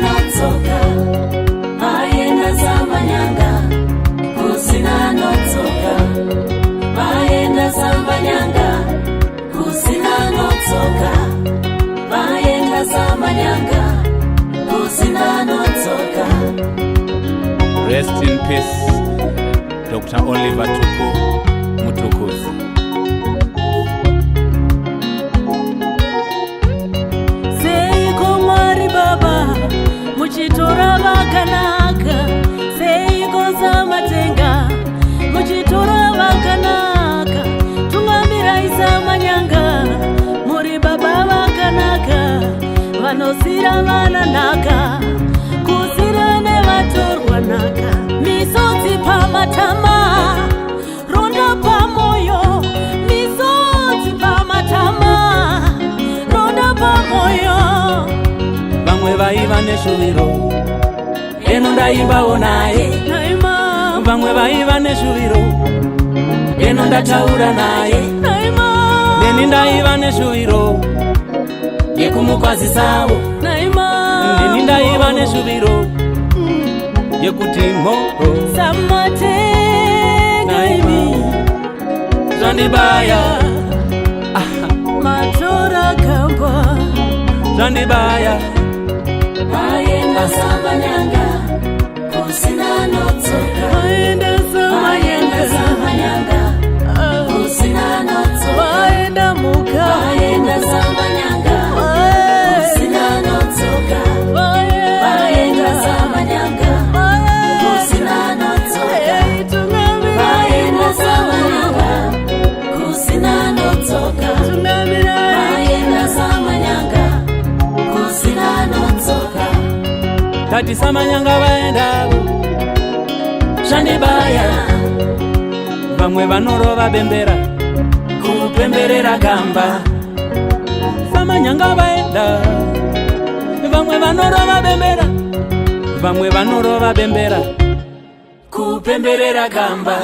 notsoka vaenda samanyanga kusina notsoka vaenda samanyanga kusina notsoka vaenda samanyanga kusina notsoka. Rest in peace, Dr. Oliver Tuku Mutukuzi. Seiko Mwari Baba muchitora vakanaka, seiko Samatenga muchitora vakanaka, tungamirai samanyanga muri baba vakanaka, vanosira vananaka kusira nevatorwa naka, misodzi pamatama ronda pamoyo, misodzi pamatama ronda pamoyo. Vamwe vaiva neshuviro eno ndaimbawo naye, vamwe vaiva neshuviro eno ndataura naye, neni ndaiva neshuviro yekumukwazisavo, neni ndaiva neshuviro yekuti mhoko Samatenga imi zvandibaya, matora kamba zvandibaya. vaenda samanyanga kusina notsoka, vaenda samanyanga kusina notsoka, vaenda muka, vaenda samanyanga kusina notsoka, vaenda samanyanga kusina notsoka, vaenda samanyanga kusina notsoka, vaenda samanyanga kusina notsoka. Kati samanyanga vaendavo zvandibaya, vamwe vanorova bembera kupemberera gamba. Samanyanga vaenda, vamwe vanorova bembera, vamwe vanorova bembera kupemberera gamba.